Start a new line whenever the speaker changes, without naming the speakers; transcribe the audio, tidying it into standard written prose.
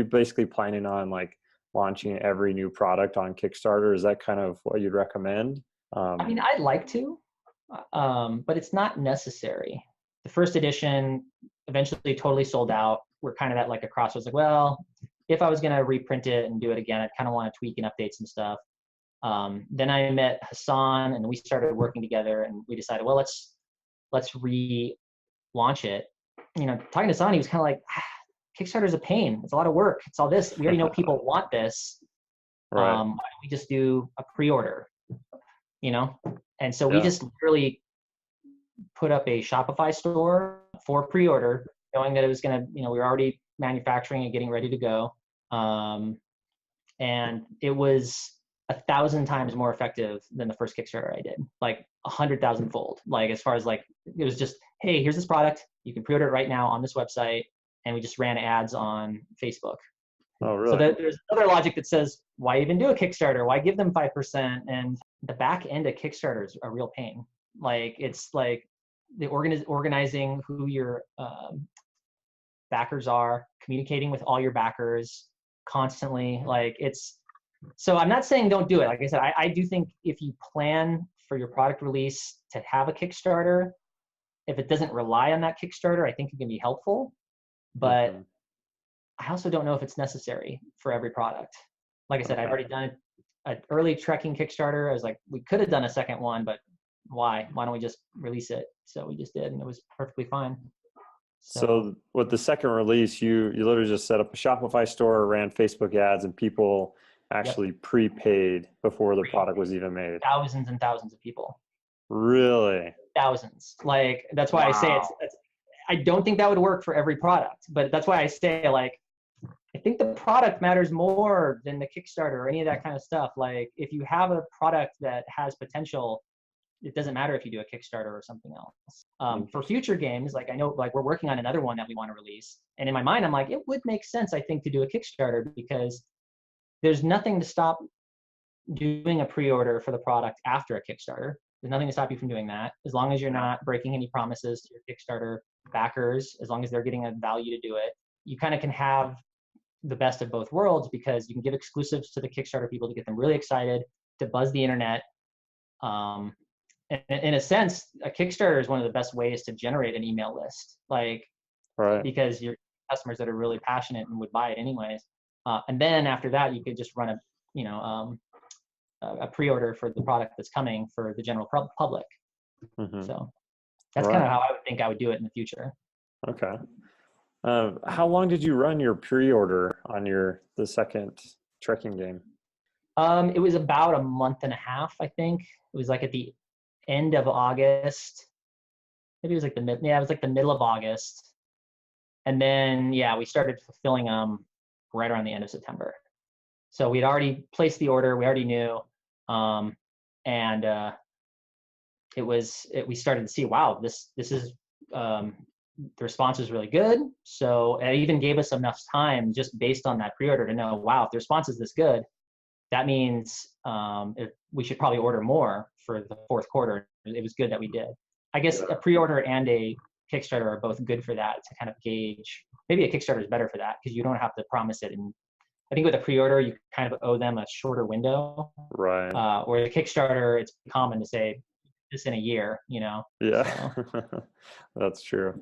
basically planning on like launching every new product on Kickstarter? Is that kind of what you'd recommend?
I mean, I'd like to, but it's not necessary. The first edition eventually totally sold out. We're kind of at like a crossroads, like, well, if I was going to reprint it and do it again, I'd kind of want to tweak and update some stuff. Then I met Hassan and we started working together, and we decided, well, let's relaunch it. You know, talking to Hassan, he was kind of like, Kickstarter's a pain. It's a lot of work. It's all this. We already know people want this.
Right.
Why don't we just do a pre-order? You know? And so we
Yeah.
just literally put up a Shopify store for pre-order, knowing that it was going to, you know, we were already manufacturing and getting ready to go. And it was 1,000 times more effective than the first Kickstarter I did, like 100,000 fold. Like, as far as like, it was just, hey, here's this product. You can pre-order it right now on this website. And we just ran ads on Facebook.
Oh, really?
So there's another logic that says, why even do a Kickstarter? Why give them 5%? And the back end of Kickstarter is a real pain. Like, it's like the organizing who your backers are, communicating with all your backers constantly. Like, it's, so I'm not saying don't do it. Like I said, I do think if you plan for your product release to have a Kickstarter, if it doesn't rely on that Kickstarter, I think it can be helpful. But I also don't know if it's necessary for every product. Like I said, I've already done an early trekking Kickstarter. I was like, we could have done a second one, but why? Why don't we just release it? So we just did, and it was perfectly fine.
So with the second release, you literally just set up a Shopify store, ran Facebook ads, and people actually prepaid before the product was even made.
Thousands and thousands of people.
Really?
Thousands. Like, that's why I say it's I don't think that would work for every product, but that's why I say, like, I think the product matters more than the Kickstarter or any of that kind of stuff. Like, if you have a product that has potential, it doesn't matter if you do a Kickstarter or something else. For future games, like, I know, like, we're working on another one that we want to release. And in my mind, I'm like, it would make sense, I think, to do a Kickstarter, because there's nothing to stop doing a pre-order for the product after a Kickstarter. There's nothing to stop you from doing that, as long as you're not breaking any promises to your Kickstarter backers, as long as they're getting a value to do it. You kind of can have the best of both worlds, because you can give exclusives to the Kickstarter people to get them really excited, to buzz the internet. And in a sense, a Kickstarter is one of the best ways to generate an email list, like, because your customers that are really passionate and would buy it anyways. And then after that, you could just run a pre-order for the product that's coming for the general public. So that's kind of how I would think I would do it in the future.
Okay. How long did you run your pre-order on the second trekking game?
It was about a month and a half, I think. It was like at the end of August. Maybe it was like it was like the middle of August. And then, we started fulfilling them right around the end of September. So we'd already placed the order. We already knew. We started to see, wow, this is, the response is really good. So it even gave us enough time just based on that pre-order to know, wow, if the response is this good, that means we should probably order more for the fourth quarter. It was good that we did. I guess a pre-order and a Kickstarter are both good for that, to kind of gauge. Maybe a Kickstarter is better for that, because you don't have to promise it. And I think with a pre-order, you kind of owe them a shorter window. Right. Or a Kickstarter, it's common to say this in a year, you know?
Yeah, so. That's true.